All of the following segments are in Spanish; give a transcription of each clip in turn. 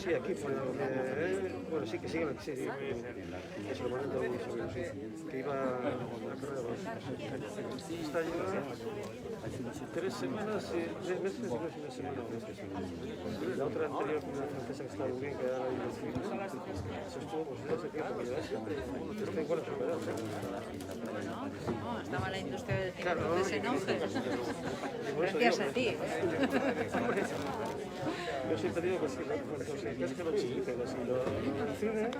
Sí, aquí fue bueno, sí, que siguen aquí, sí, que se lo ponen todos mis amigos, sí, que iba a la carrera de esta lleva 3 semanas, 3 meses y casi una semana. La otra anterior, una francesa que estaba muy bien, que era ahí en Filipe, se estuvo pues no sé qué, porque ya está igual enfermedad. No, estaba la industria del cine en auge. Gracias a ti. Yo siempre digo que si es que lo chiquitos, si lo cine,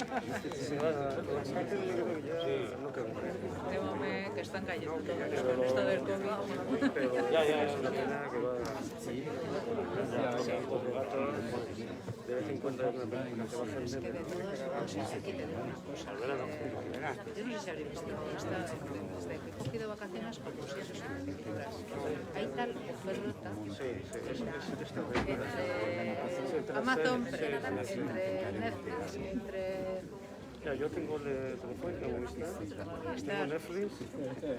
se va a la gente, yo creo que ya no queda. Temo que están cayendo todos con esto del COVID. Pero ya es una pena que va otro gato, de vez en cuando hay una película que va a hacer. Es que de todas cosas aquí te digo una cosa. Yo no sé si habréis visto, desde que he cogido vacaciones, conclusiones en películas. Hay tal oferta entre Amazon, entre Netflix, entre... Ya, yo tengo el Telefónica, tengo Netflix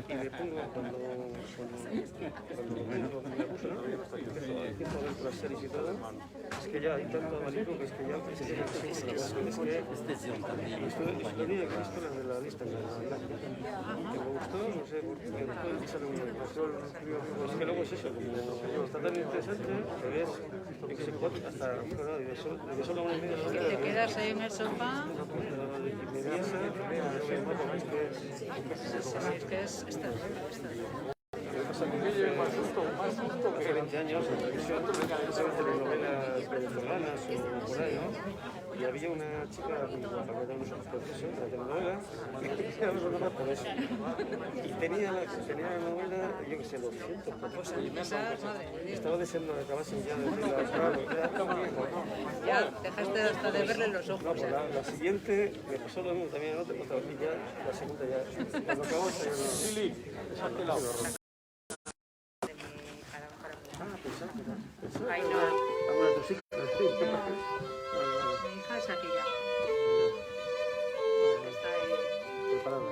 y le pongo cuando me gusta, ¿no? Empiezo a ver las series y todo, es que ya hay tanto abanico que es que ya lo único que he visto la de la lista que me gustó, no sé por qué, después sale un control, es que luego es eso, como está tan interesante que ves hasta de solo 1 y media que te quedas ahí en el sofá. Es que es hace 20 años en televisión, telenovelas venezolanas o por ahí, ¿no? Y había una chica muy guapa que era un proceso de la telenovela que era más por eso. Y tenía la novela, yo que sé, 200 procesos. Estaba deseando que acabasen ya de ya dejaste hasta de verle los ojos. No, pues la siguiente me pasó lo mismo también en otra ya la segunda ya. Cuando acabó Lili, salte la hora. Ay, no. ¿Alguna de tus hijas? Mi hija es aquella. Está ahí. Preparada.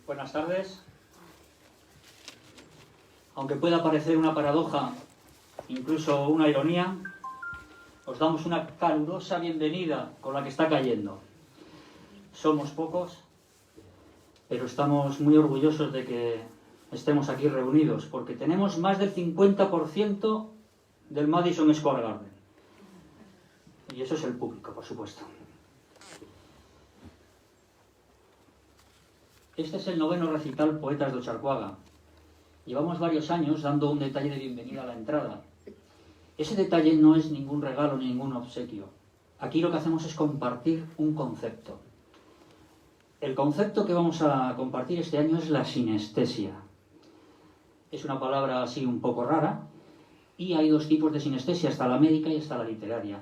Buenas tardes. Aunque pueda parecer una paradoja, incluso una ironía, os damos una calurosa bienvenida con la que está cayendo. Somos pocos, pero estamos muy orgullosos de que estemos aquí reunidos, porque tenemos más del 50% del Madison Square Garden. Y eso es el público, por supuesto. Este es el 9º recital Poetas de Ocharcoaga. Llevamos varios años dando un detalle de bienvenida a la entrada. Ese detalle no es ningún regalo ni ningún obsequio. Aquí lo que hacemos es compartir un concepto. El concepto que vamos a compartir este año es la sinestesia. Es una palabra así un poco rara, y hay dos tipos de sinestesia, está la médica y está la literaria.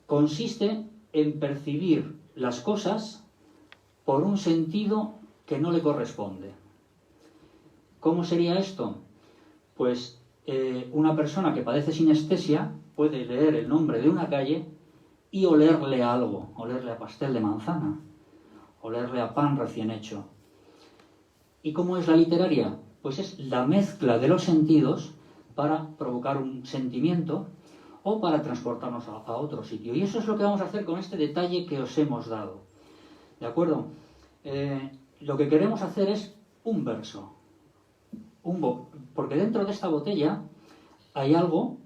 Consiste en percibir las cosas por un sentido que no le corresponde. ¿Cómo sería esto? Pues una persona que padece sinestesia puede leer el nombre de una calle y olerle a algo, olerle a pastel de manzana, olerle a pan recién hecho. ¿Y cómo es la literaria? Pues es la mezcla de los sentidos para provocar un sentimiento o para transportarnos a otro sitio. Y eso es lo que vamos a hacer con este detalle que os hemos dado. ¿De acuerdo? Lo que queremos hacer es un verso. Porque dentro de esta botella hay algo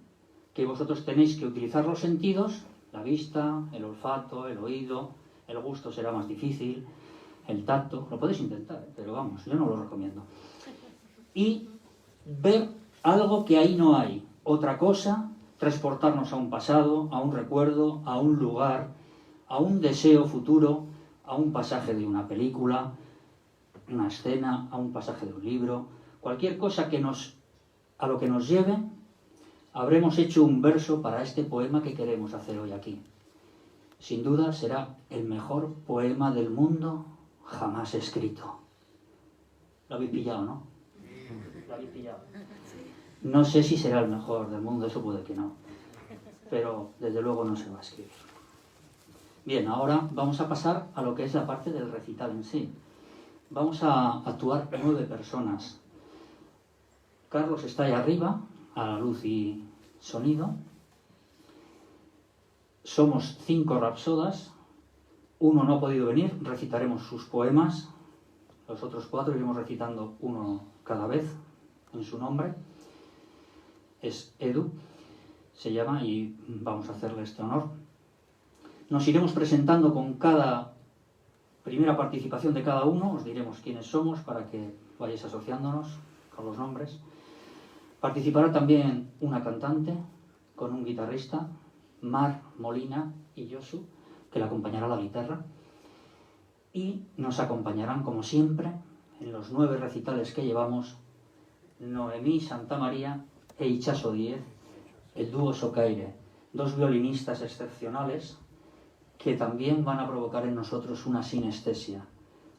que vosotros tenéis que utilizar los sentidos, la vista, el olfato, el oído, el gusto será más difícil, el tacto, lo podéis intentar, pero vamos, yo no lo recomiendo. Y ver algo que ahí no hay, otra cosa, transportarnos a un pasado, a un recuerdo, a un lugar, a un deseo futuro, a un pasaje de una película, una escena, a un pasaje de un libro, cualquier cosa a lo que nos lleve, habremos hecho un verso para este poema que queremos hacer hoy aquí. Sin duda será el mejor poema del mundo jamás escrito. Lo habéis pillado, ¿no? Lo habéis pillado. No sé si será el mejor del mundo, eso puede que no. Pero desde luego no se va a escribir. Bien, ahora vamos a pasar a lo que es la parte del recital en sí. Vamos a actuar 9 personas. Carlos está ahí arriba, a la luz y sonido. Somos 5 rapsodas. Uno no ha podido venir, recitaremos sus poemas. Los otros 4 iremos recitando uno cada vez en su nombre. Es Edu, se llama, y vamos a hacerle este honor. Nos iremos presentando con cada primera participación de cada uno, os diremos quiénes somos para que vayáis asociándonos con los nombres. Participará también una cantante con un guitarrista, Mar Molina y Josu, que le acompañará a la guitarra. Y nos acompañarán, como siempre, en los 9 recitales que llevamos, Noemí Santamaría e Itxaso Díez, el dúo Socaire, 2 violinistas excepcionales que también van a provocar en nosotros una sinestesia.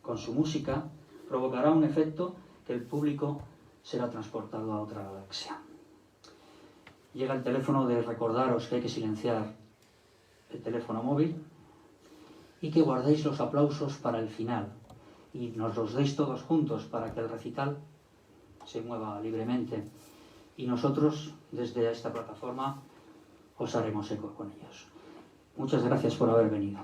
Con su música provocará un efecto que el público será transportado a otra galaxia. Llega el teléfono de recordaros que hay que silenciar el teléfono móvil y que guardéis los aplausos para el final y nos los deis todos juntos para que el recital se mueva libremente y nosotros desde esta plataforma os haremos eco con ellos. Muchas gracias por haber venido.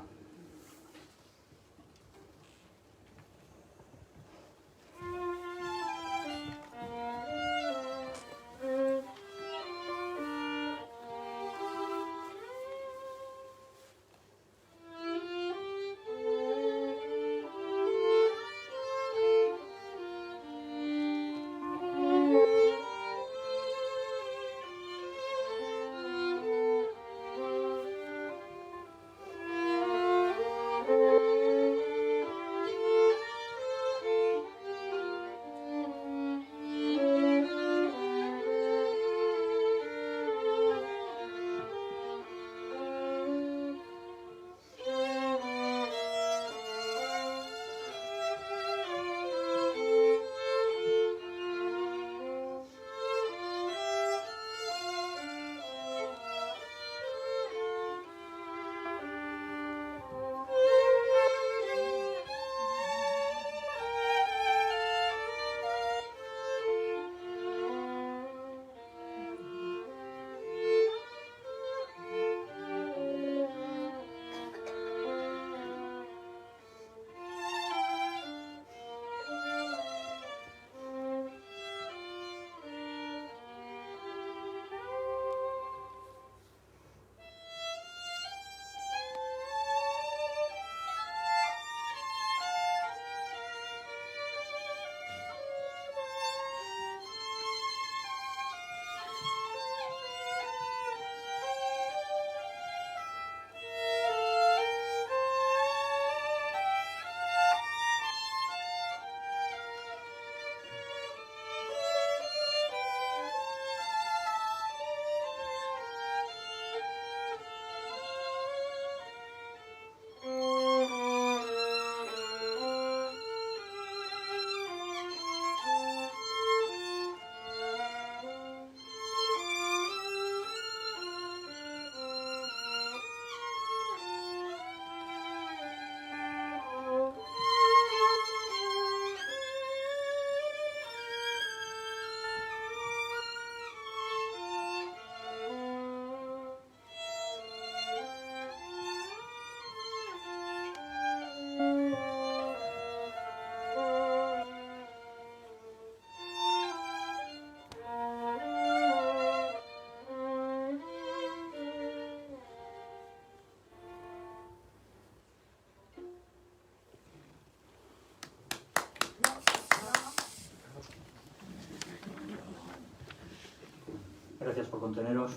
conteneros.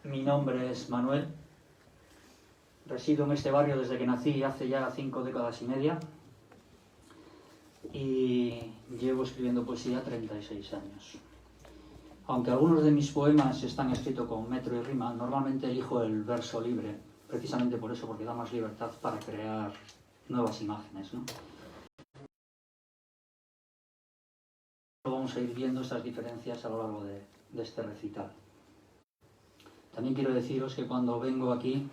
Mi nombre es Manuel. Resido en este barrio desde que nací hace ya 5 décadas y media. Y llevo escribiendo poesía 36 años. Aunque algunos de mis poemas están escritos con metro y rima, normalmente elijo el verso libre, precisamente por eso, porque da más libertad para crear nuevas imágenes, ¿no? Vamos a ir viendo estas diferencias a lo largo de este recital. También quiero deciros que cuando vengo aquí,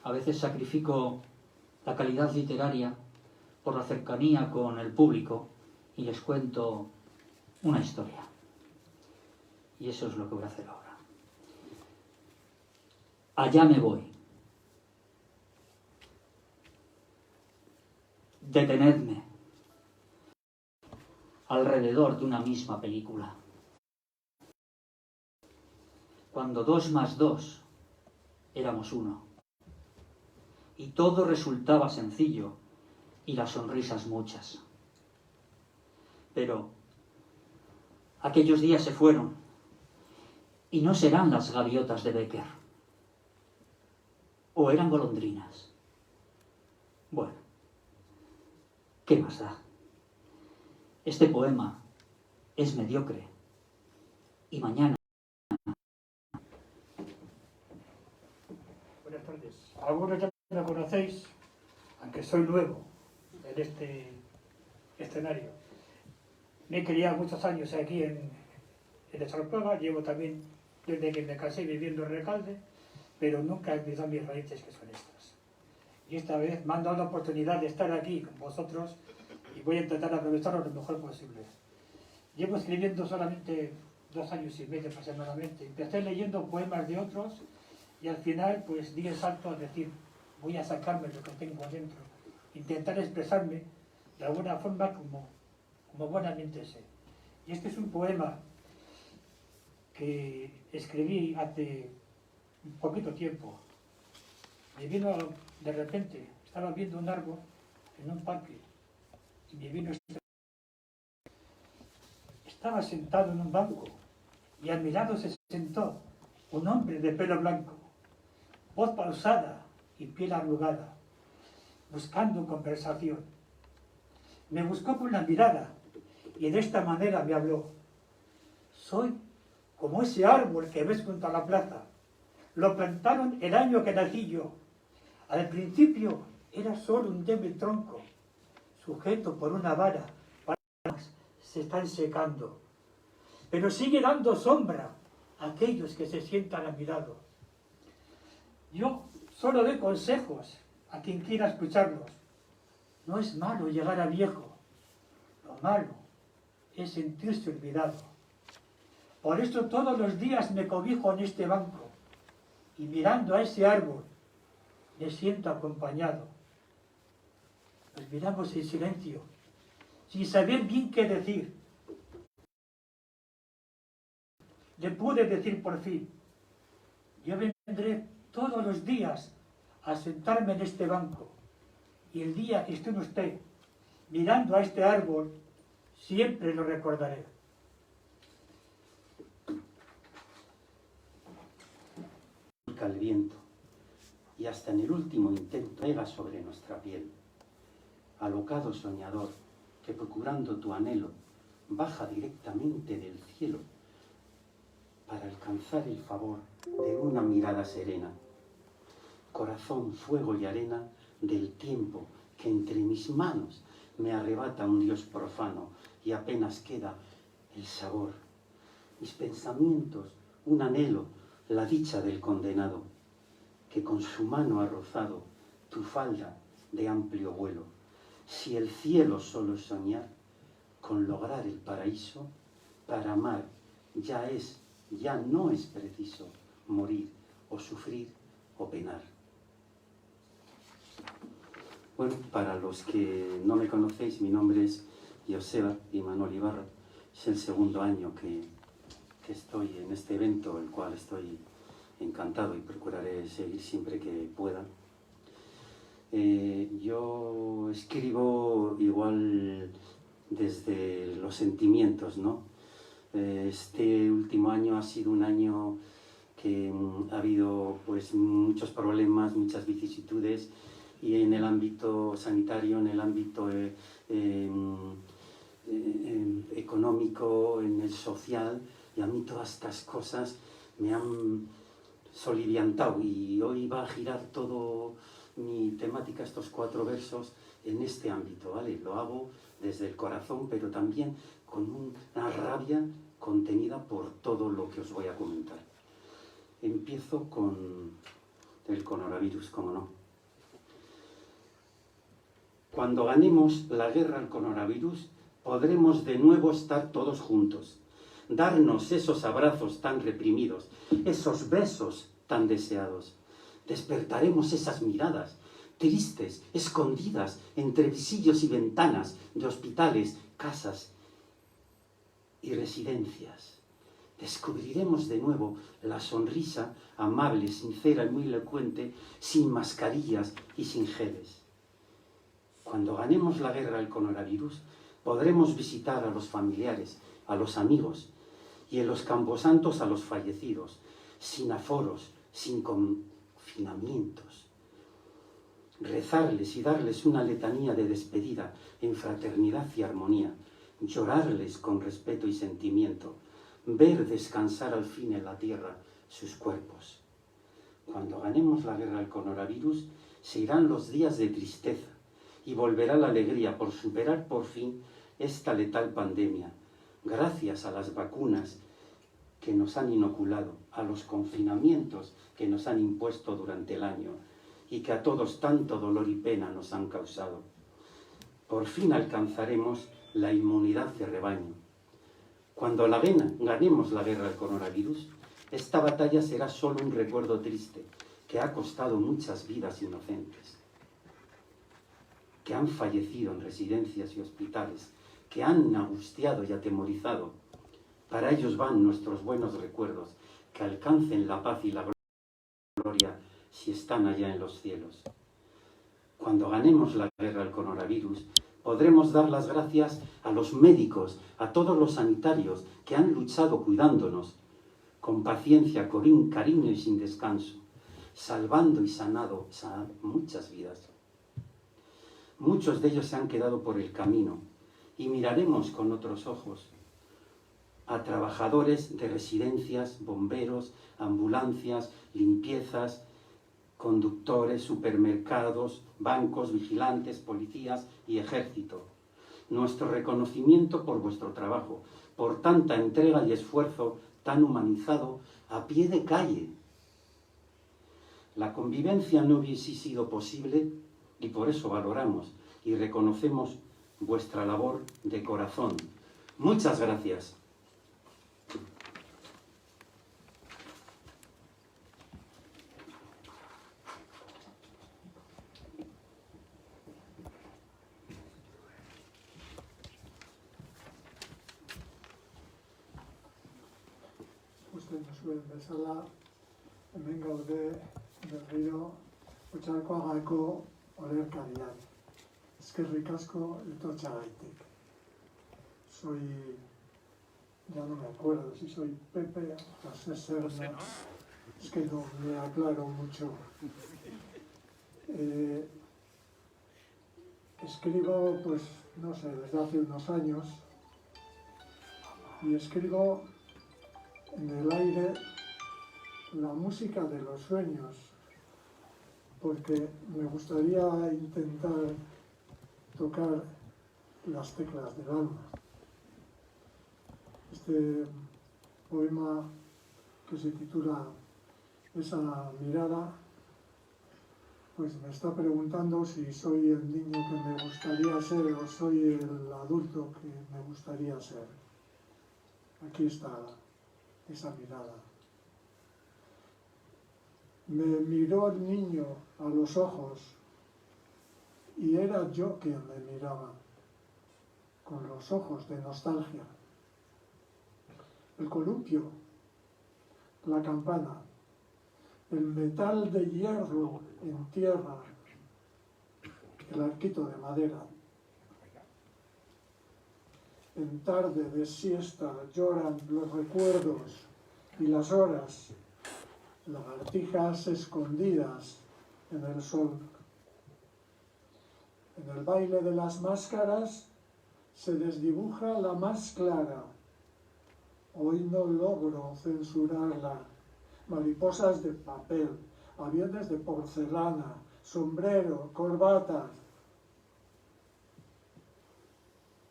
a veces sacrifico la calidad literaria por la cercanía con el público y les cuento una historia. Y eso es lo que voy a hacer ahora. Allá me voy. Detenedme. Alrededor de una misma película. Cuando 2 más 2 éramos 1. Y todo resultaba sencillo y las sonrisas muchas. Pero aquellos días se fueron y no serán las gaviotas de Becker. ¿O eran golondrinas? Bueno, ¿qué más da? Este poema es mediocre y mañana... Buenas tardes. Algunos ya me conocéis, aunque soy nuevo en este escenario. Me he criado muchos años aquí en Esarpega, llevo también desde que me casé viviendo en Recalde, pero nunca he olvidado mis raíces, que son estas. Y esta vez me han dado la oportunidad de estar aquí con vosotros y voy a intentar aprovecharlo lo mejor posible. Llevo escribiendo solamente 2 años y medio aproximadamente. Empecé leyendo poemas de otros y al final pues di el salto a decir, voy a sacarme lo que tengo adentro, intentar expresarme de alguna forma como buenamente sé. Y este es un poema que escribí hace un poquito tiempo. Me vino de repente, estaba viendo un árbol en un parque y me vino estaba sentado en un banco y a mi lado se sentó un hombre de pelo blanco, voz pausada y piel arrugada, buscando conversación. Me buscó con la mirada y de esta manera me habló. Soy como ese árbol que ves junto a la plaza. Lo plantaron el año que nací yo. Al principio era solo un débil tronco, sujeto por una vara. Se están secando, pero sigue dando sombra a aquellos que se sientan a mi lado. Yo solo doy consejos a quien quiera escucharlos. No es malo llegar a viejo, lo malo es sentirse olvidado. Por eso todos los días me cobijo en este banco y mirando a ese árbol me siento acompañado. Nos miramos en silencio, sin saber bien qué decir. Le pude decir por fin, yo vendré todos los días a sentarme en este banco y el día que esté usted mirando a este árbol, siempre lo recordaré. El viento y hasta en el último intento pega sobre nuestra piel. Alocado soñador que procurando tu anhelo baja directamente del cielo para alcanzar el favor de una mirada serena. Corazón, fuego y arena del tiempo que entre mis manos me arrebata un Dios profano y apenas queda el sabor. Mis pensamientos, un anhelo, la dicha del condenado, que con su mano ha rozado tu falda de amplio vuelo. Si el cielo solo es soñar, con lograr el paraíso, para amar ya no es preciso morir o sufrir o penar. Bueno, para los que no me conocéis, mi nombre es Joseba Imanol Ibarra. Es el 2º año que estoy en este evento, el cual estoy encantado y procuraré seguir siempre que pueda. Yo escribo igual desde los sentimientos, ¿no? Este último año ha sido un año que ha habido pues muchos problemas, muchas vicisitudes, y en el ámbito sanitario, en el ámbito económico, en el social, y a mí todas estas cosas me han soliviantado, y hoy va a girar todo mi temática, estos 4 versos, en este ámbito, ¿vale? Lo hago desde el corazón, pero también con una rabia contenida por todo lo que os voy a comentar. Empiezo con el coronavirus, como no. Cuando ganemos la guerra al coronavirus, podremos de nuevo estar todos juntos, darnos esos abrazos tan reprimidos, esos besos tan deseados. Despertaremos esas miradas tristes, escondidas entre visillos y ventanas de hospitales, casas y residencias. Descubriremos de nuevo la sonrisa amable, sincera y muy elocuente, sin mascarillas y sin geles. Cuando ganemos la guerra al coronavirus, podremos visitar a los familiares, a los amigos, y en los camposantos a los fallecidos, sin aforos, sin confinamientos. Rezarles y darles una letanía de despedida en fraternidad y armonía, llorarles con respeto y sentimiento, ver descansar al fin en la tierra sus cuerpos. Cuando ganemos la guerra al coronavirus, se irán los días de tristeza y volverá la alegría por superar por fin esta letal pandemia, gracias a las vacunas que nos han inoculado, a los confinamientos que nos han impuesto durante el año y que a todos tanto dolor y pena nos han causado. Por fin alcanzaremos la inmunidad de rebaño. Cuando ganemos la guerra al coronavirus, esta batalla será solo un recuerdo triste que ha costado muchas vidas inocentes, que han fallecido en residencias y hospitales, que han angustiado y atemorizado. Para ellos van nuestros buenos recuerdos, que alcancen la paz y la gloria si están allá en los cielos. Cuando ganemos la guerra al coronavirus, podremos dar las gracias a los médicos, a todos los sanitarios que han luchado cuidándonos, con paciencia, cariño y sin descanso, salvando y sanando muchas vidas. Muchos de ellos se han quedado por el camino y miraremos con otros ojos a trabajadores de residencias, bomberos, ambulancias, limpiezas, conductores, supermercados, bancos, vigilantes, policías y ejército. Nuestro reconocimiento por vuestro trabajo, por tanta entrega y esfuerzo tan humanizado a pie de calle. La convivencia no hubiese sido posible y por eso valoramos y reconocemos vuestra labor de corazón. Muchas gracias. Zuen bezala, hemen gaude berriro Otxarkoagako olerkariak. Eskerrik asko etortxagaitik. Soy, ya no me acuerdo si soy Pepe o José Serna, es que no me aclaro mucho. Escribo, pues, no sé, desde hace unos años, y escribo en el aire la música de los sueños, porque me gustaría intentar tocar las teclas del alma. Este poema, que se titula Esa mirada, pues me está preguntando si soy el niño que me gustaría ser o soy el adulto que me gustaría ser. Aquí está esa mirada. Me miró el niño a los ojos y era yo quien me miraba, con los ojos de nostalgia. El columpio, la campana, el metal de hierro en tierra, el arquito de madera. En tarde de siesta lloran los recuerdos y las horas, lagartijas escondidas en el sol. En el baile de las máscaras se desdibuja la más clara. Hoy no logro censurarla. Mariposas de papel, aviones de porcelana, sombrero, corbata.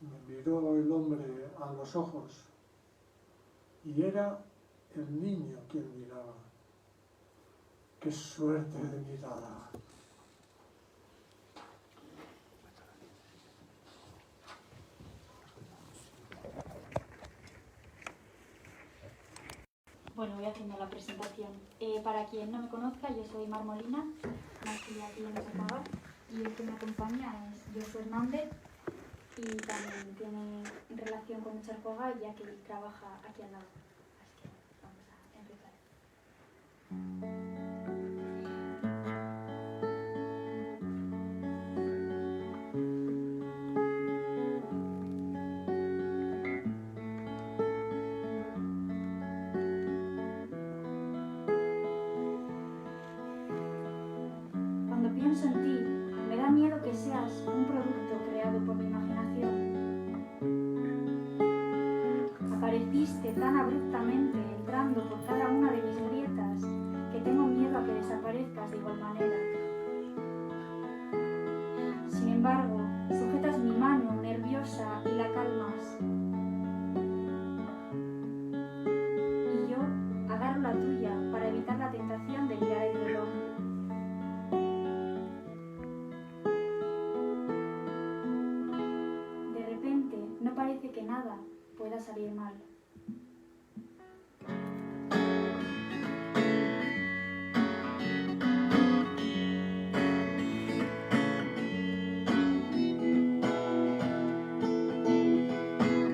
Me miró el hombre a los ojos y era el niño quien miraba. ¡Qué suerte de mirada! Bueno, voy haciendo la presentación. Para quien no me conozca, yo soy Mar Molina, nací aquí en Sarcagán, y el que me acompaña es Josu Hernández, y también tiene relación con Charcoga, ya que trabaja aquí al lado. Así que vamos a empezar. Cuando pienso en ti, me da miedo que seas un producto creado por mi imaginación. Apareciste tan abruptamente, entrando por cada una de mis grietas, que tengo miedo a que desaparezcas de igual manera. Sin embargo, sujetas mi mano nerviosa y la calmas. Y yo agarro la tuya para evitar la tentación de mirar el reloj. De repente, no parece que nada pueda salir mal.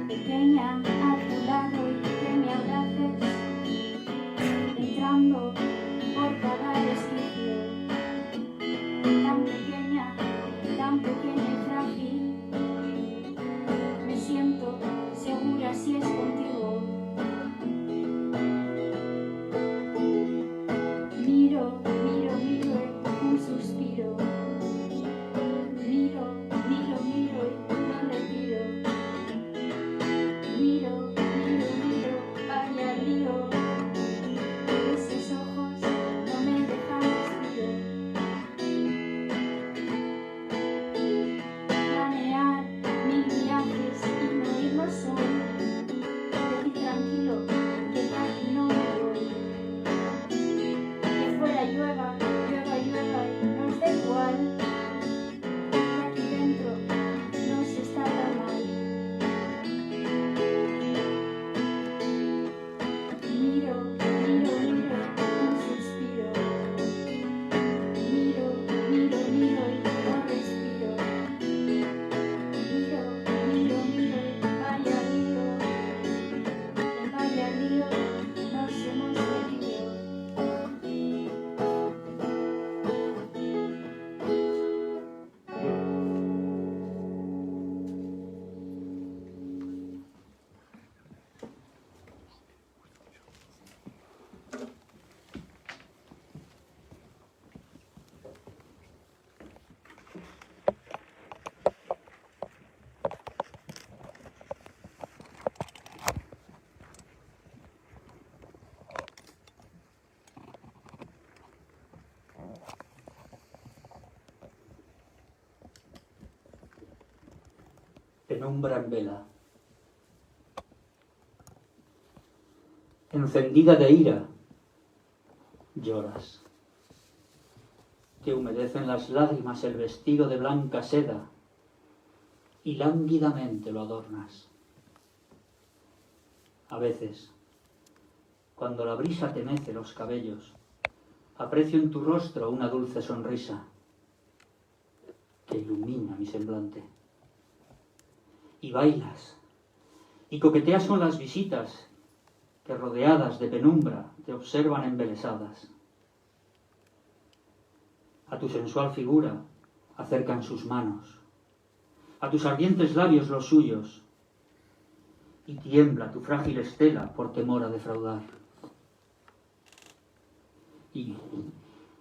Pequeña, a tu lado y que me abraces, entrando por cada resquicio. Tan pequeña y frágil, me siento segura si es contigo. Miro un suspiro. Miro y no respiro. Miro, vaya lío. Esos ojos no me dejan respiro. Planear mil viajes y no irnos solo. Decir tranquilo que de aquí no me voy. Que fuera llueva y nos da igual. Que aquí dentro no se está tan mal. Miro, un suspiro. Miro y no respiro. Miro, vaya lío, nos hemos perdido. Penumbra en vela. Encendida de ira, lloras. Te humedecen las lágrimas el vestido de blanca seda y lánguidamente lo adornas. A veces, cuando la brisa te mece los cabellos, aprecio en tu rostro una dulce sonrisa que ilumina mi semblante. Y bailas, y coqueteas con las visitas que rodeadas de penumbra te observan embelesadas. A tu sensual figura acercan sus manos, a tus ardientes labios los suyos, y tiembla tu frágil estela por temor a defraudar. Y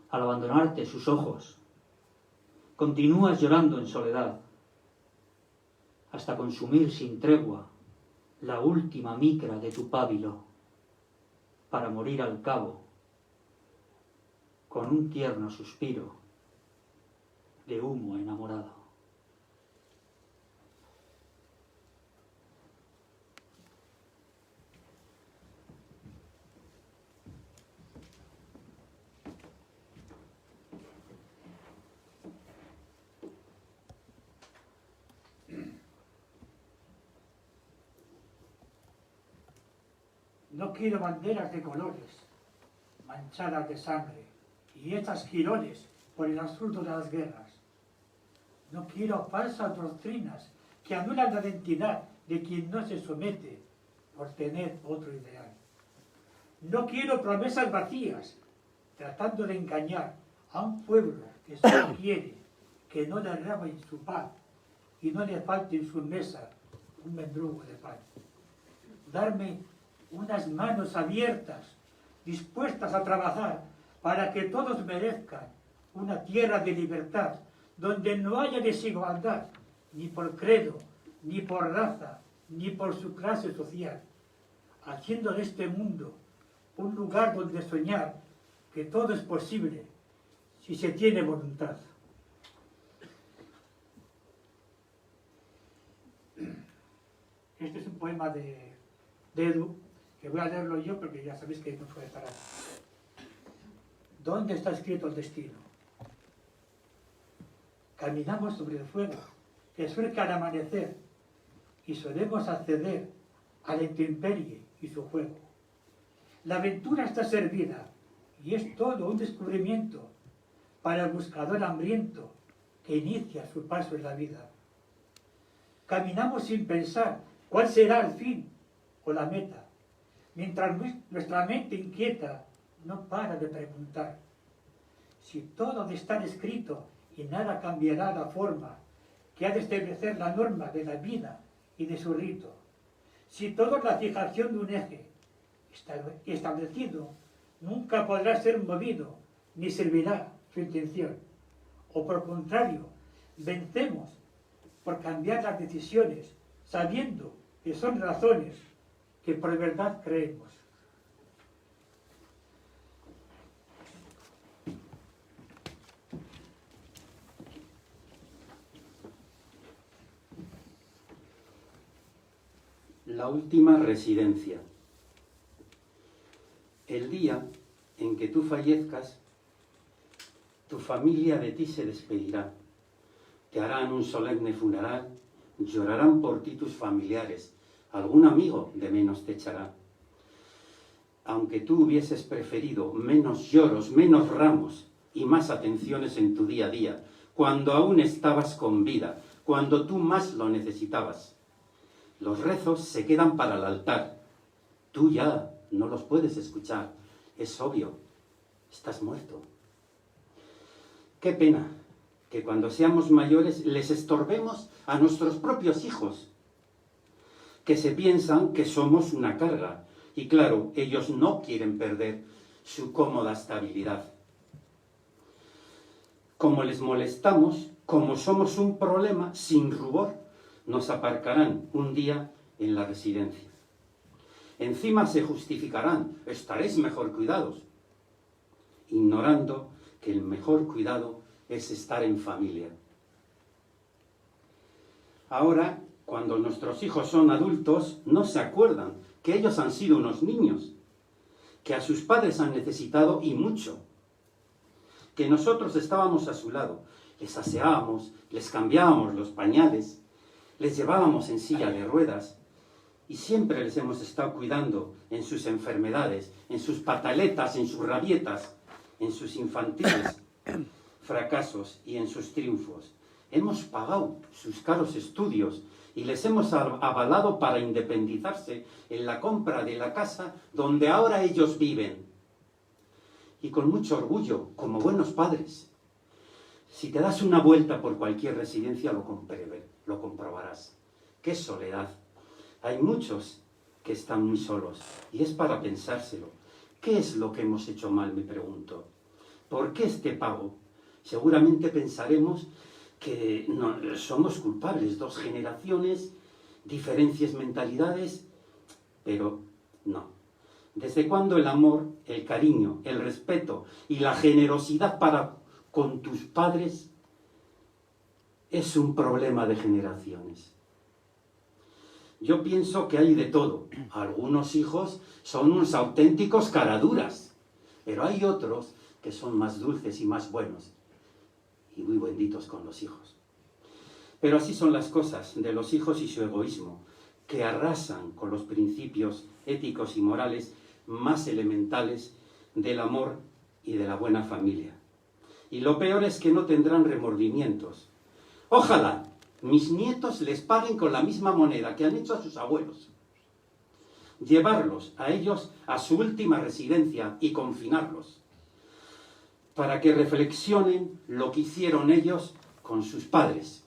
al abandonarte sus ojos, continúas llorando en soledad, hasta consumir sin tregua la última micra de tu pábilo, para morir al cabo con un tierno suspiro de humo enamorado. No quiero banderas de colores, manchadas de sangre y hechas jirones por el absurdo de las guerras. No quiero falsas doctrinas que anulan la identidad de quien no se somete por tener otro ideal. No quiero promesas vacías, tratando de engañar a un pueblo que solo quiere que no le roben su paz y no le falte en su mesa un mendrugo de pan. Darme unas manos abiertas, dispuestas a trabajar para que todos merezcan una tierra de libertad, donde no haya desigualdad, ni por credo, ni por raza, ni por su clase social, haciendo de este mundo un lugar donde soñar que todo es posible si se tiene voluntad. Este es un poema de Edu, que voy a leerlo yo porque ya sabéis que no puede parar. ¿Dónde está escrito el destino? Caminamos sobre el fuego que surca al amanecer y solemos acceder a la intemperie y su juego. La aventura está servida y es todo un descubrimiento para el buscador hambriento que inicia su paso en la vida. Caminamos sin pensar cuál será el fin o la meta, mientras nuestra mente inquieta no para de preguntar si todo ha de estar escrito y nada cambiará la forma que ha de establecer la norma de la vida y de su rito, si todo es la fijación de un eje establecido, nunca podrá ser movido ni servirá su intención, o por contrario, vencemos por cambiar las decisiones, sabiendo que son razones que por verdad creemos. La última residencia. El día en que tú fallezcas, tu familia de ti se despedirá. Te harán un solemne funeral, llorarán por ti tus familiares, algún amigo de menos te echará. Aunque tú hubieses preferido menos lloros, menos ramos y más atenciones en tu día a día, cuando aún estabas con vida, cuando tú más lo necesitabas. Los rezos se quedan para el altar. Tú ya no los puedes escuchar. Es obvio, estás muerto. Qué pena que cuando seamos mayores les estorbemos a nuestros propios hijos, que se piensan que somos una carga. Y claro, ellos no quieren perder su cómoda estabilidad. Como les molestamos, como somos un problema, sin rubor, nos aparcarán un día en la residencia. Encima se justificarán, estaréis mejor cuidados, ignorando que el mejor cuidado es estar en familia. Ahora, cuando nuestros hijos son adultos, no se acuerdan que ellos han sido unos niños, que a sus padres han necesitado y mucho, que nosotros estábamos a su lado, les aseábamos, les cambiábamos los pañales, les llevábamos en silla de ruedas y siempre les hemos estado cuidando en sus enfermedades, en sus pataletas, en sus rabietas, en sus infantiles fracasos y en sus triunfos. Hemos pagado sus caros estudios y les hemos avalado para independizarse en la compra de la casa donde ahora ellos viven. Y con mucho orgullo, como buenos padres. Si te das una vuelta por cualquier residencia lo comprobarás. Qué soledad, Hay muchos que están muy solos y es para pensárselo. ¿Qué es lo que hemos hecho mal, me pregunto? ¿Por qué este pago? Seguramente pensaremos que no, somos culpables, 2 generaciones, diferencias, mentalidades, pero no. ¿Desde cuándo el amor, el cariño, el respeto y la generosidad para con tus padres es un problema de generaciones? Yo pienso que hay de todo. Algunos hijos son unos auténticos caraduras, pero hay otros que son más dulces y más buenos y muy benditos con los hijos. Pero así son las cosas de los hijos y su egoísmo, que arrasan con los principios éticos y morales más elementales del amor y de la buena familia. Y lo peor es que no tendrán remordimientos. Ojalá mis nietos les paguen con la misma moneda que han hecho a sus abuelos. Llevarlos a ellos a su última residencia y confinarlos, para que reflexionen lo que hicieron ellos con sus padres.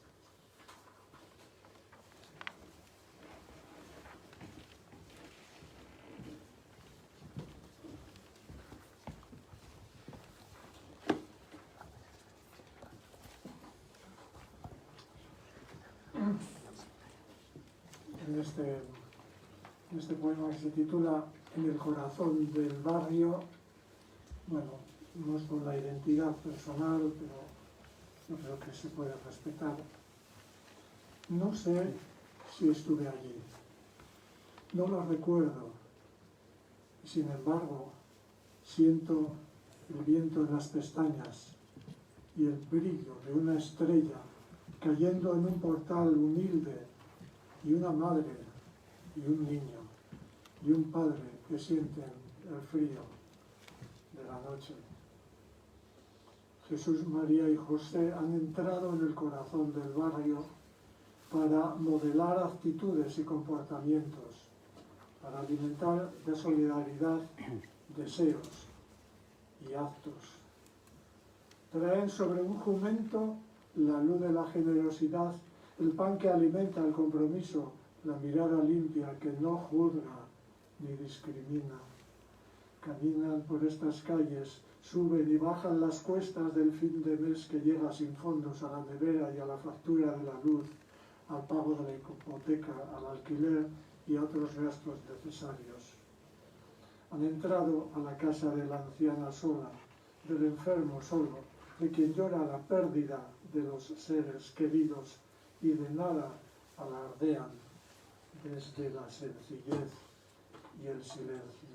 En este poema que se titula En el corazón del barrio, bueno, no es por la identidad personal, pero yo creo que se puede respetar. No sé si estuve allí, no lo recuerdo, sin embargo, siento el viento en las pestañas y el brillo de una estrella cayendo en un portal humilde, y una madre y un niño y un padre que sienten el frío de la noche. Jesús, María y José han entrado en el corazón del barrio para modelar actitudes y comportamientos, para alimentar de solidaridad deseos y actos. Traen sobre un jumento la luz de la generosidad, el pan que alimenta el compromiso, la mirada limpia que no juzga ni discrimina. Caminan por estas calles, suben y bajan las cuestas del fin de mes que llega sin fondos a la nevera y a la factura de la luz, al pago de la hipoteca, al alquiler y a otros gastos necesarios. Han entrado a la casa de la anciana sola, del enfermo solo, de quien llora la pérdida de los seres queridos y de nada alardean desde la sencillez y el silencio.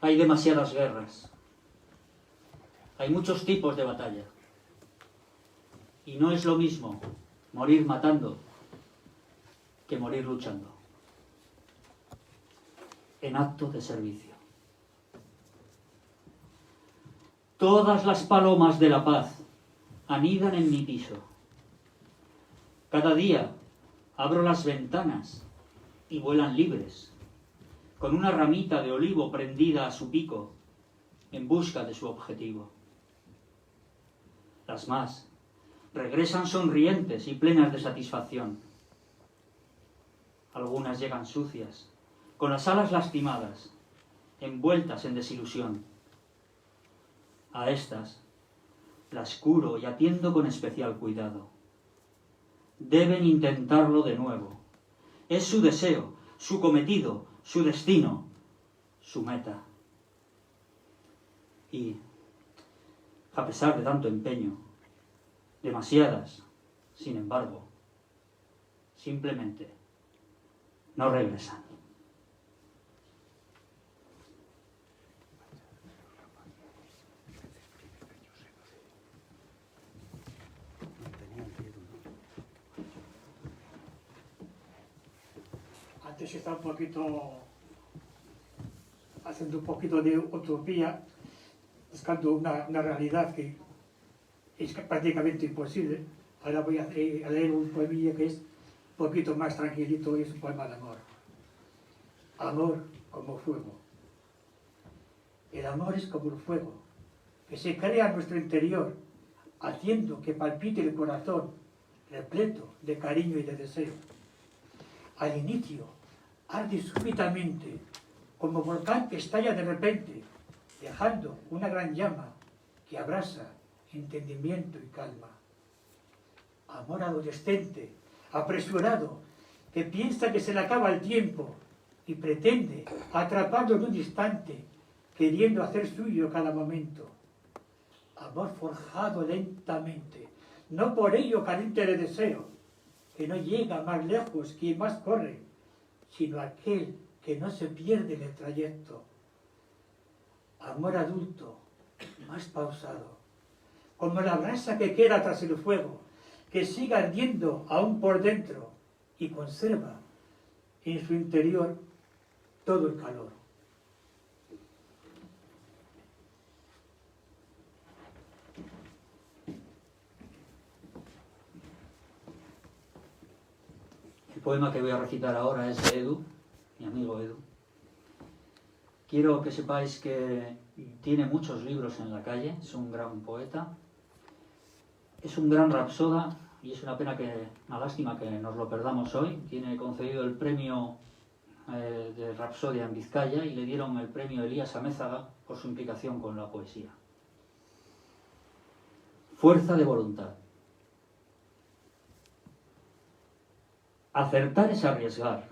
Hay demasiadas guerras. Hay muchos tipos de batalla. Y no es lo mismo morir matando que morir luchando. En acto de servicio. Todas las palomas de la paz anidan en mi piso. Cada día abro las ventanas y vuelan libres, con una ramita de olivo prendida a su pico, en busca de su objetivo. Las más regresan sonrientes y plenas de satisfacción. Algunas llegan sucias, con las alas lastimadas, envueltas en desilusión. A estas las curo y atiendo con especial cuidado. Deben intentarlo de nuevo. Es su deseo, su cometido, su destino, su meta. Y, a pesar de tanto empeño, demasiadas, sin embargo, simplemente no regresan. Antes estaba un poquito haciendo un poquito de utopía, buscando una realidad que es prácticamente imposible. Ahora voy a leer un poemilla que es un poquito más tranquilito, y es un poema de amor. Amor como fuego. El amor es como el fuego, que se crea en nuestro interior, haciendo que palpite el corazón, repleto de cariño y de deseo. Al inicio, arde súbitamente, como volcán que estalla de repente, dejando una gran llama que abrasa entendimiento y calma. Amor adolescente, apresurado, que piensa que se le acaba el tiempo y pretende atraparlo en un instante, queriendo hacer suyo cada momento. Amor forjado lentamente, no por ello carente de deseo, que no llega más lejos quien más corre, sino aquel que no se pierde en el trayecto. Amor adulto, más pausado, como la brasa que queda tras el fuego, que sigue ardiendo aún por dentro y conserva en su interior todo el calor. El poema que voy a recitar ahora es de Edu, mi amigo Edu. Quiero que sepáis que tiene muchos libros en la calle, es un gran poeta, es un gran rapsoda y es una lástima que nos lo perdamos hoy. Tiene concedido el premio de Rapsodia en Vizcaya y le dieron el premio Elías Amézaga por su implicación con la poesía. Fuerza de voluntad. Acertar es arriesgar,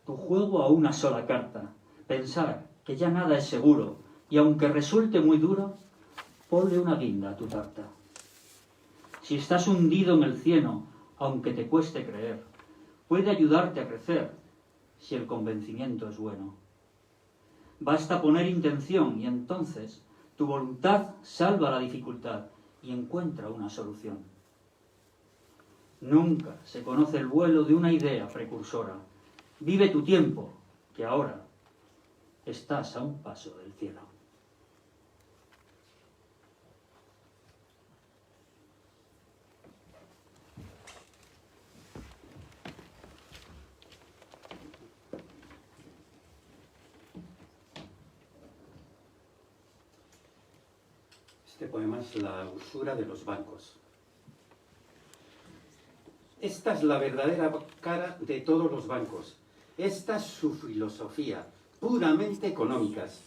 tu juego a una sola carta, pensar que ya nada es seguro y aunque resulte muy duro, ponle una guinda a tu tarta. Si estás hundido en el cieno, aunque te cueste creer, puede ayudarte a crecer si el convencimiento es bueno. Basta poner intención y entonces tu voluntad salva la dificultad y encuentra una solución. Nunca se conoce el vuelo de una idea precursora. Vive tu tiempo, que ahora estás a un paso del cielo. Este poema es la usura de los bancos. Esta es la verdadera cara de todos los bancos. Esta es su filosofía, puramente económicas.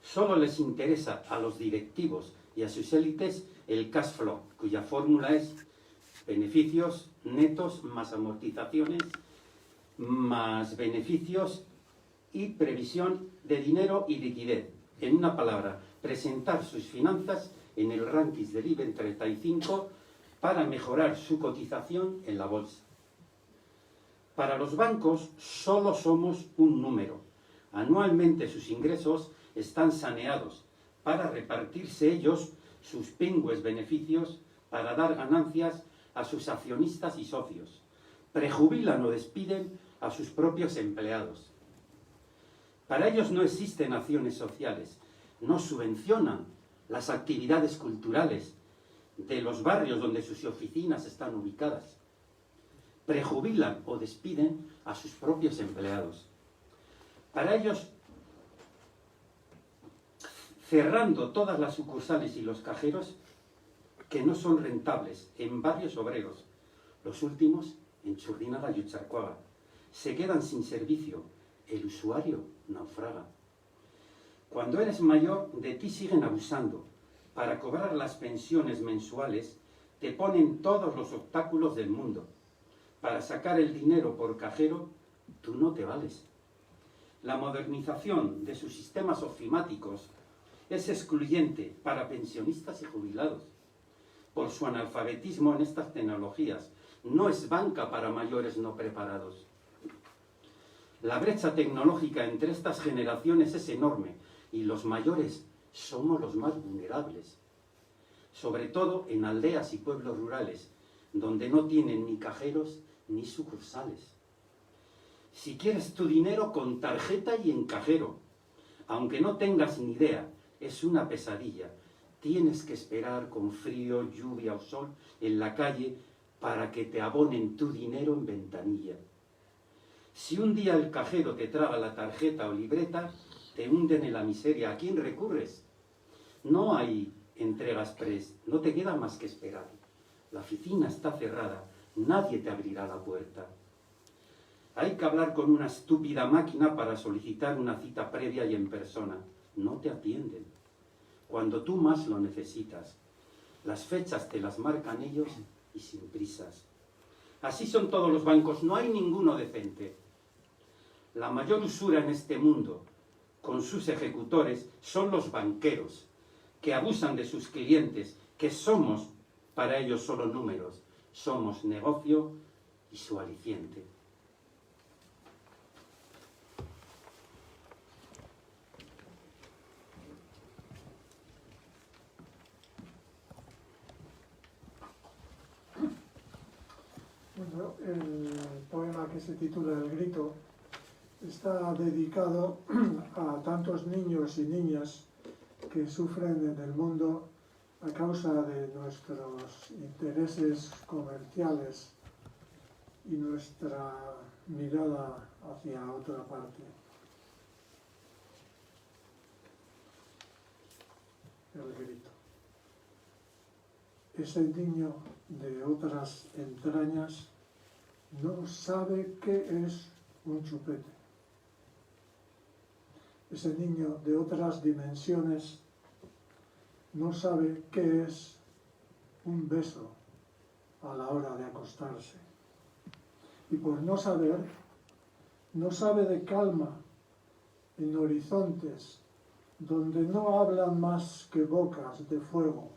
Solo les interesa a los directivos y a sus élites el cash flow, cuya fórmula es beneficios netos más amortizaciones, más beneficios y previsión de dinero y liquidez. En una palabra, presentar sus finanzas en el ranking del IBEX 35 para mejorar su cotización en la bolsa. Para los bancos solo somos un número. Anualmente sus ingresos están saneados para repartirse ellos sus pingües beneficios, para dar ganancias a sus accionistas y socios. Prejubilan o despiden a sus propios empleados. Para ellos no existen acciones sociales, no subvencionan las actividades culturales de los barrios donde sus oficinas están ubicadas. Prejubilan o despiden a sus propios empleados. Para ellos, cerrando todas las sucursales y los cajeros que no son rentables en barrios obreros, los últimos en Churrinaga y Ucharcoaga, se quedan sin servicio, el usuario naufraga. Cuando eres mayor, de ti siguen abusando. Para cobrar las pensiones mensuales, te ponen todos los obstáculos del mundo. Para sacar el dinero por cajero, tú no te vales. La modernización de sus sistemas ofimáticos es excluyente para pensionistas y jubilados. Por su analfabetismo en estas tecnologías, no es banca para mayores no preparados. La brecha tecnológica entre estas generaciones es enorme y los mayores somos los más vulnerables, sobre todo en aldeas y pueblos rurales, donde no tienen ni cajeros ni sucursales. Si quieres tu dinero, con tarjeta y en cajero, aunque no tengas ni idea, es una pesadilla. Tienes que esperar con frío, lluvia o sol en la calle para que te abonen tu dinero en ventanilla. Si un día el cajero te traga la tarjeta o libreta, te hunden en la miseria. ¿A quién recurres? No hay entregas express, no te queda más que esperar. La oficina está cerrada, nadie te abrirá la puerta. Hay que hablar con una estúpida máquina para solicitar una cita previa y en persona. No te atienden. Cuando tú más lo necesitas, las fechas te las marcan ellos y sin prisas. Así son todos los bancos, no hay ninguno decente. La mayor usura en este mundo, con sus ejecutores, son los banqueros, que abusan de sus clientes, que somos para ellos solo números. Somos negocio y su aliciente. Bueno, el poema que se titula El Grito está dedicado a tantos niños y niñas que sufren en el mundo a causa de nuestros intereses comerciales y nuestra mirada hacia otra parte. El grito. Ese niño de otras entrañas no sabe qué es un chupete. Ese niño de otras dimensiones no sabe qué es un beso a la hora de acostarse. Y por no saber, no sabe de calma en horizontes donde no hablan más que bocas de fuego,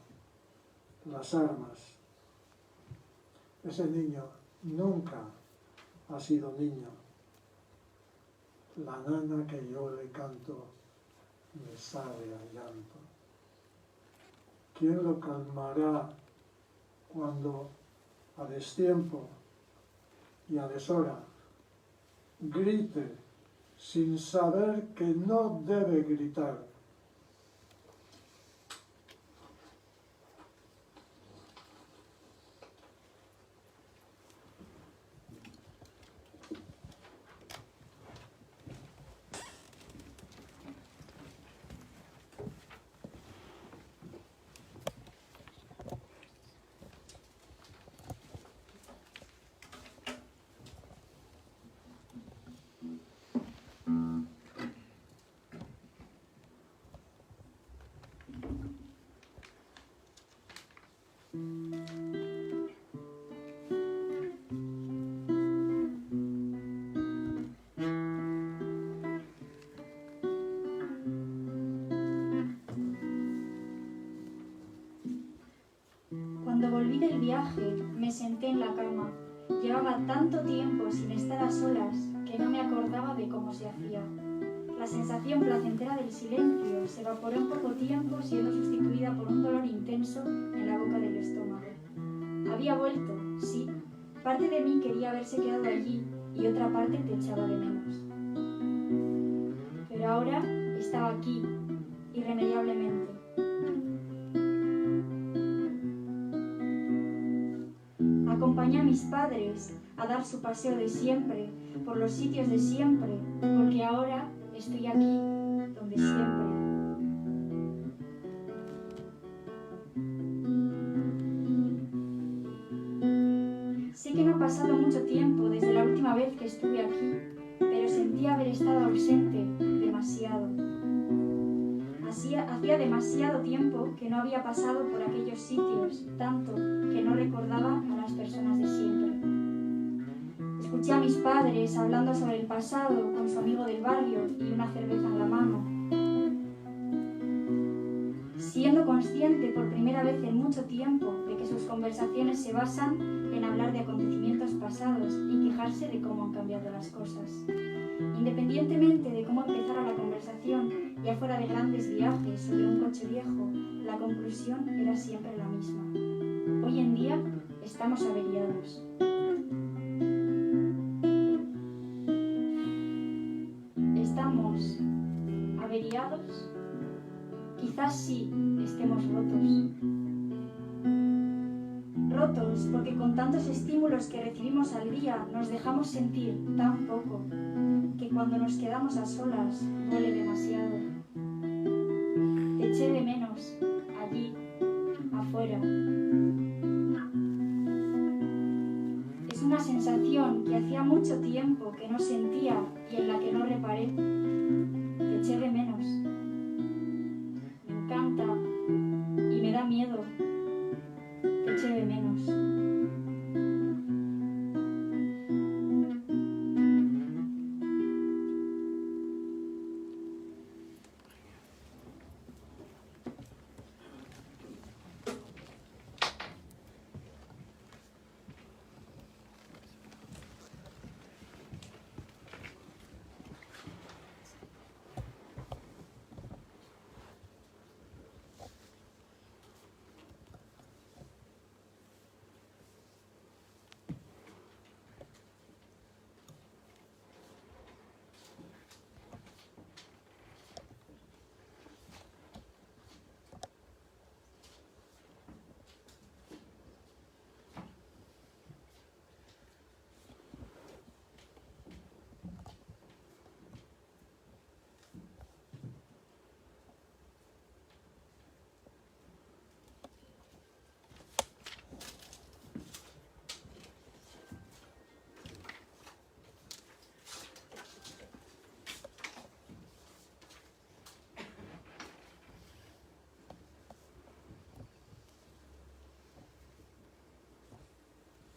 las armas. Ese niño nunca ha sido niño. La nana que yo le canto me sabe a llanto. ¿Quién lo calmará cuando a destiempo y a deshora grite sin saber que no debe gritar? Cuando volví del viaje, me senté en la cama. Llevaba tanto tiempo sin estar a solas que no me acordaba de cómo se hacía. La sensación placentera del silencio se evaporó en poco tiempo, siendo sustituida por un dolor intenso en la boca del estómago. Había vuelto, sí. Parte de mí quería haberse quedado allí y otra parte te echaba de menos. Pero ahora estaba aquí, irremediablemente. Acompañé a mis padres a dar su paseo de siempre, por los sitios de siempre, porque ahora estoy aquí, donde siempre. Sé que no ha pasado mucho tiempo desde la última vez que estuve aquí, pero sentí haber estado ausente demasiado. Hacía demasiado tiempo que no había pasado por aquellos sitios, tanto que no recordaba a las personas de siempre. Escuché a mis padres hablando sobre el pasado con su amigo del barrio y una cerveza en la mano. Siendo consciente por primera vez en mucho tiempo de que sus conversaciones se basan en hablar de acontecimientos pasados y quejarse de cómo han cambiado las cosas. Independientemente de cómo empezara la conversación, ya fuera de grandes viajes sobre un coche viejo, la conclusión era siempre la misma. Hoy en día estamos averiados. ¿Estamos averiados? Quizás sí estemos rotos. Rotos porque con tantos estímulos que recibimos al día nos dejamos sentir tan poco que cuando nos quedamos a solas duele demasiado. Te eché de menos allí, afuera. Es una sensación que hacía mucho tiempo que no sentía y en la que no reparé. Te eché de menos. Me encanta y me da miedo. Te eché de menos.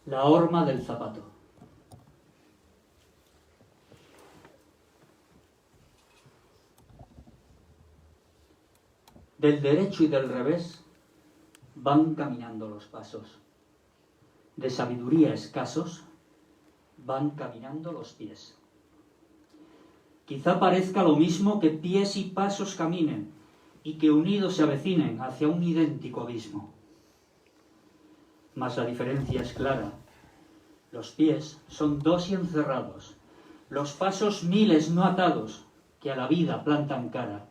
La horma del zapato. Del derecho y del revés van caminando los pasos. De sabiduría escasos van caminando los pies. Quizá parezca lo mismo que pies y pasos caminen y que unidos se avecinen hacia un idéntico abismo. Mas la diferencia es clara. Los pies son dos y encerrados, los pasos miles no atados que a la vida plantan cara.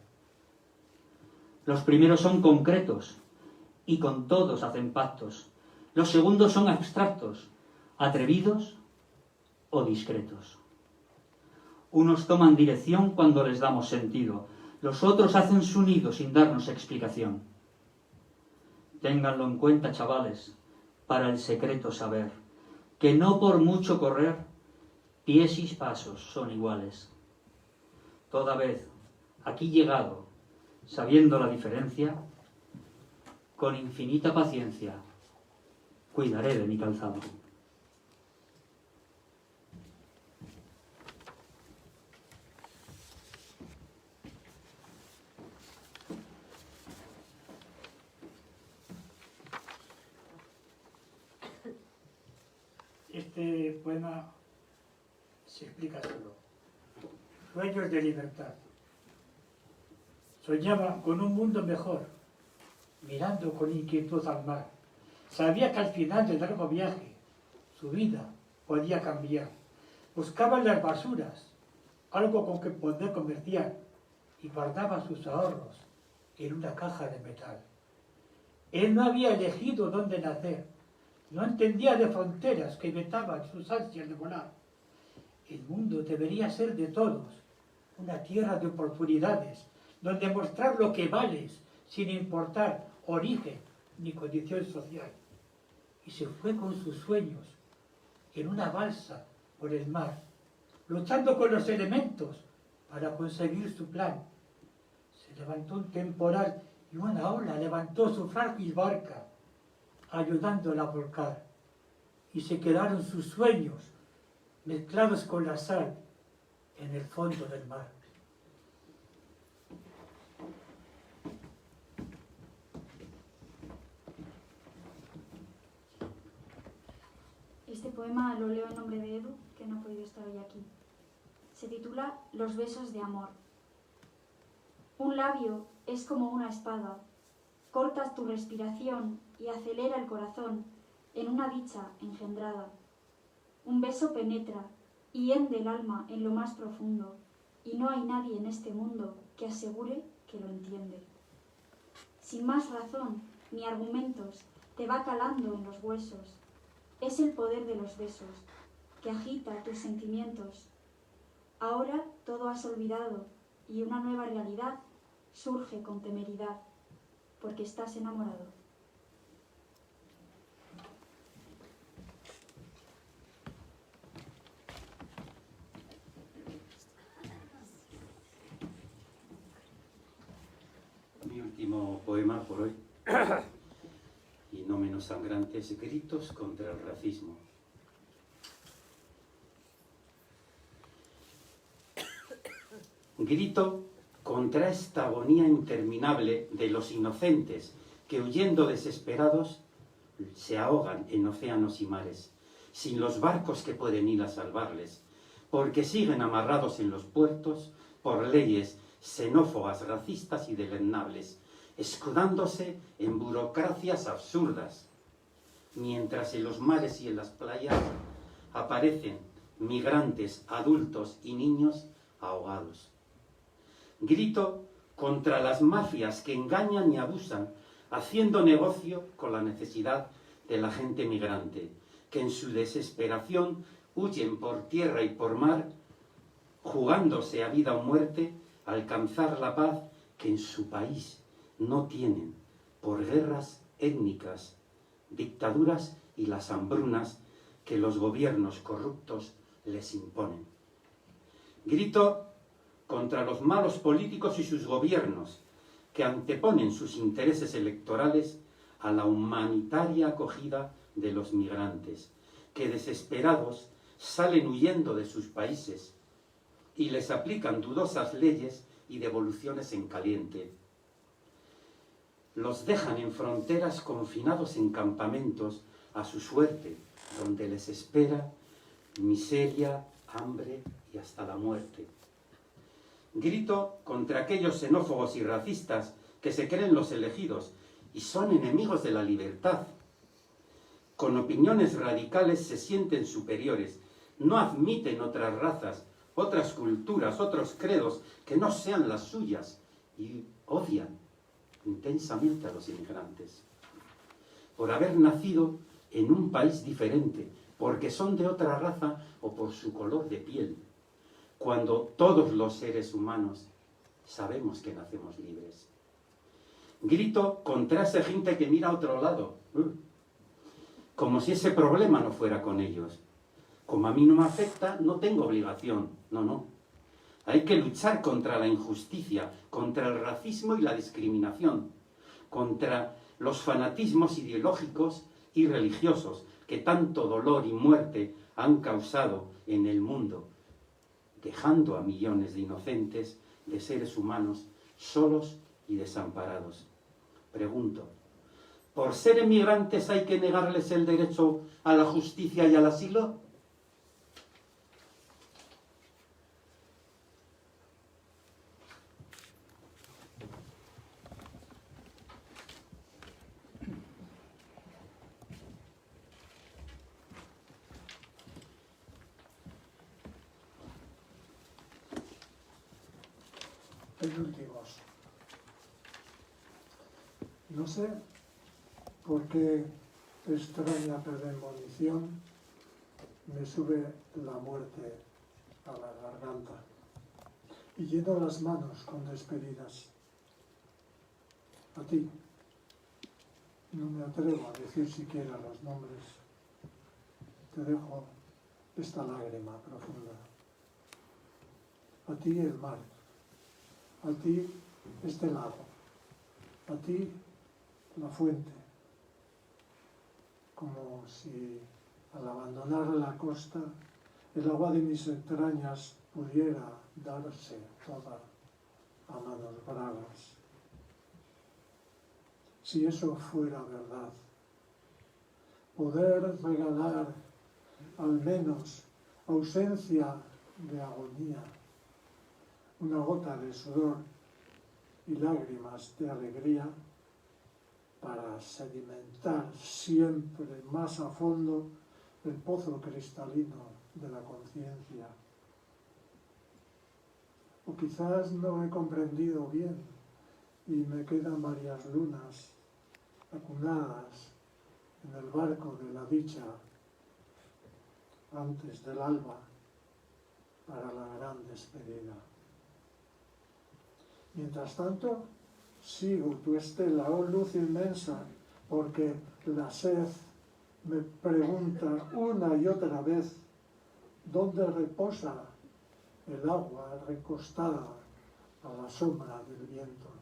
Los primeros son concretos y con todos hacen pactos. Los segundos son abstractos, atrevidos o discretos. Unos toman dirección cuando les damos sentido, los otros hacen su nido sin darnos explicación. Ténganlo en cuenta, chavales, para el secreto saber, que no por mucho correr, pies y pasos son iguales. Toda vez, aquí llegado, sabiendo la diferencia, con infinita paciencia, cuidaré de mi calzado. Este poema se explica solo. Sueños de libertad. Soñaba con un mundo mejor, mirando con inquietud al mar. Sabía que al final del largo viaje su vida podía cambiar. Buscaba en las basuras algo con que poder comerciar y guardaba sus ahorros en una caja de metal. Él no había elegido dónde nacer, no entendía de fronteras que vetaban sus ansias de volar. El mundo debería ser de todos, una tierra de oportunidades, donde mostrar lo que vales sin importar origen ni condición social. Y se fue con sus sueños en una balsa por el mar, luchando con los elementos para conseguir su plan. Se levantó un temporal y una ola levantó su frágil barca, ayudándola a volcar. Y se quedaron sus sueños mezclados con la sal en el fondo del mar. Este poema lo leo en nombre de Edu, que no ha podido estar hoy aquí. Se titula Los besos de amor. Un labio es como una espada. Cortas tu respiración y acelera el corazón en una dicha engendrada. Un beso penetra y hende el alma en lo más profundo, y no hay nadie en este mundo que asegure que lo entiende. Sin más razón ni argumentos, te va calando en los huesos. Es el poder de los besos, que agita tus sentimientos. Ahora todo has olvidado y una nueva realidad surge con temeridad, porque estás enamorado. Mi último poema por hoy, y no menos sangrante, es Gritos contra el racismo. Grito contra esta agonía interminable de los inocentes que, huyendo desesperados, se ahogan en océanos y mares, sin los barcos que pueden ir a salvarles, porque siguen amarrados en los puertos por leyes xenófobas, racistas y deleznables, escudándose en burocracias absurdas, mientras en los mares y en las playas aparecen migrantes, adultos y niños ahogados. Grito contra las mafias que engañan y abusan, haciendo negocio con la necesidad de la gente migrante, que en su desesperación huyen por tierra y por mar, jugándose a vida o muerte, a alcanzar la paz que en su país no tienen, por guerras étnicas, dictaduras y las hambrunas que los gobiernos corruptos les imponen. Grito contra los malos políticos y sus gobiernos, que anteponen sus intereses electorales a la humanitaria acogida de los migrantes, que desesperados salen huyendo de sus países y les aplican dudosas leyes y devoluciones en caliente. Los dejan en fronteras confinados en campamentos a su suerte, donde les espera miseria, hambre y hasta la muerte. Grito contra aquellos xenófobos y racistas que se creen los elegidos y son enemigos de la libertad. Con opiniones radicales se sienten superiores, no admiten otras razas, otras culturas, otros credos que no sean las suyas y odian intensamente a los inmigrantes por haber nacido en un país diferente, porque son de otra raza o por su color de piel, cuando todos los seres humanos sabemos que nacemos libres. Grito contra esa gente que mira a otro lado, como si ese problema no fuera con ellos. Como a mí no me afecta, no tengo obligación. No. Hay que luchar contra la injusticia, contra el racismo y la discriminación, contra los fanatismos ideológicos y religiosos que tanto dolor y muerte han causado en el mundo, dejando a millones de inocentes, de seres humanos, solos y desamparados. Pregunto, ¿por ser emigrantes hay que negarles el derecho a la justicia y al asilo? penúltimos. No sé por qué extraña premonición me sube la muerte a la garganta y lleno las manos con despedidas. A ti no me atrevo a decir siquiera los nombres. Te dejo esta lágrima profunda. A ti el mar, a ti este lago, a ti la fuente, como si al abandonar la costa el agua de mis entrañas pudiera darse toda a manos bravas. Si eso fuera verdad, poder regalar al menos ausencia de agonía, una gota de sudor y lágrimas de alegría para sedimentar siempre más a fondo el pozo cristalino de la conciencia. O quizás no he comprendido bien y me quedan varias lunas acunadas en el barco de la dicha antes del alba para la gran despedida. Mientras tanto, sigo tu estela, oh luz inmensa, porque la sed me pregunta una y otra vez dónde reposa el agua recostada a la sombra del viento.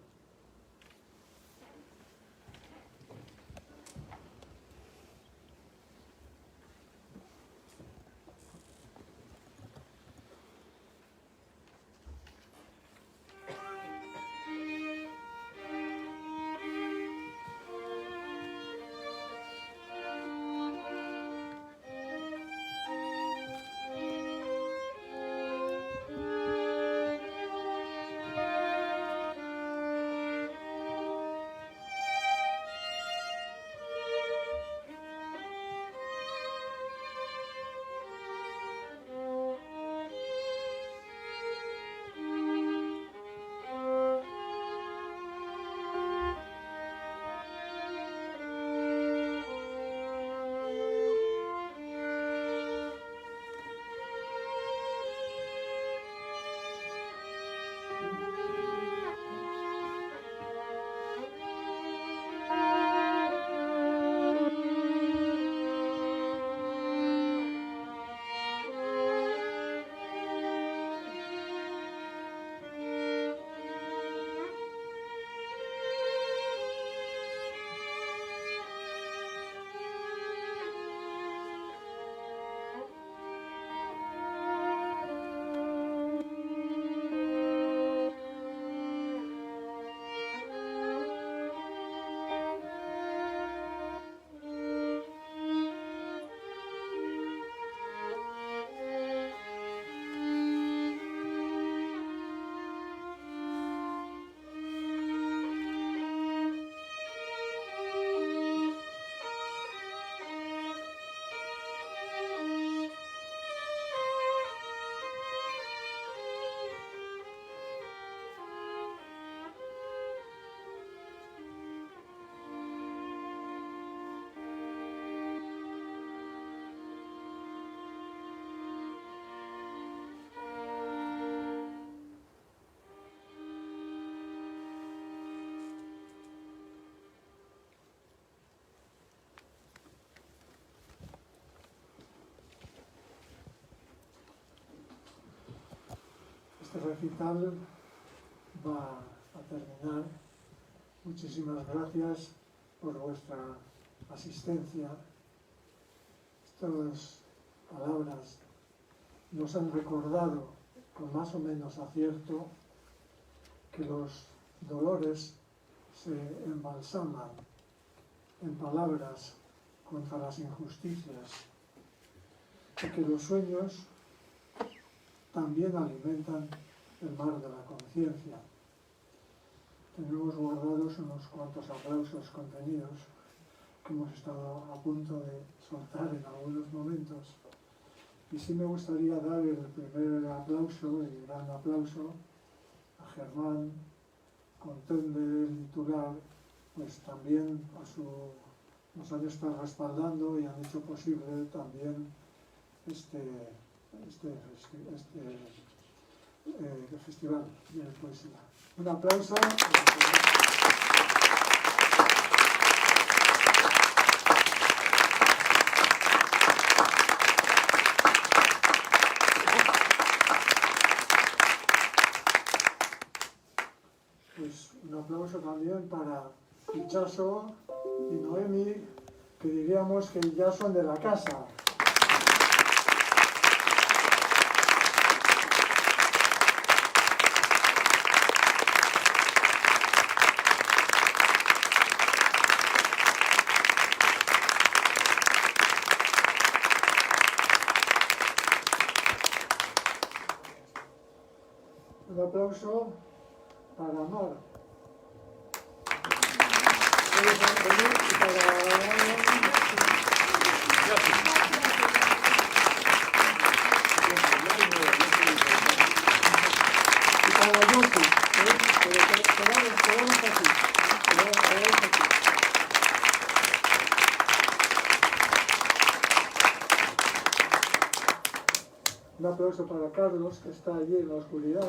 Este recital va a terminar. Muchísimas gracias por vuestra asistencia. Estas palabras nos han recordado con más o menos acierto que los dolores se embalsaman en palabras contra las injusticias y que los sueños también alimentan el mar de la conciencia. Tenemos guardados unos cuantos aplausos contenidos que hemos estado a punto de soltar en algunos momentos. Y sí me gustaría dar el primer aplauso, el gran aplauso, a Germán, Contende, Litural, pues también nos han estado respaldando y han hecho posible también este festival de poesía. Un aplauso. Pues un aplauso también para Pichaso y Noemi, que diríamos que ya son de la casa. Un aplauso para Mar. Y para Yossi, quedamos aquí. Un aplauso para Carlos, que está allí en la oscuridad.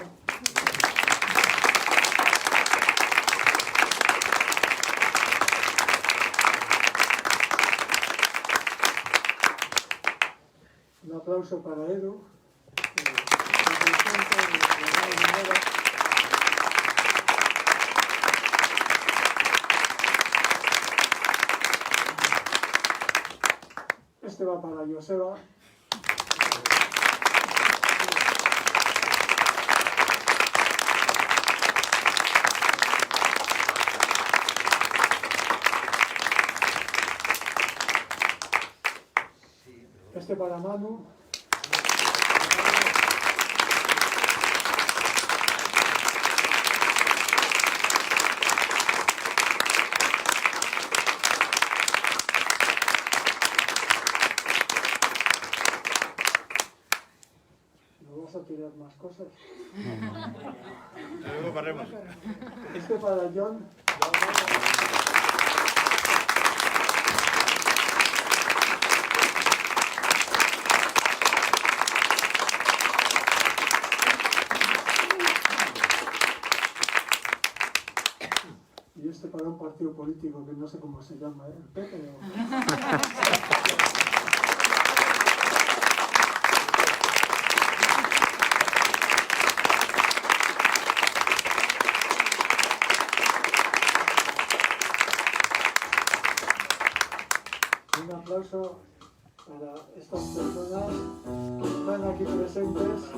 Un aplauso para Edu. Este va para Joseba. Este para Manu. ¿No vas a tirar más cosas? Luego paremos. Este para John. Y este para un partido político que no sé cómo se llama, el PP o... Un aplauso para estas personas que están aquí presentes.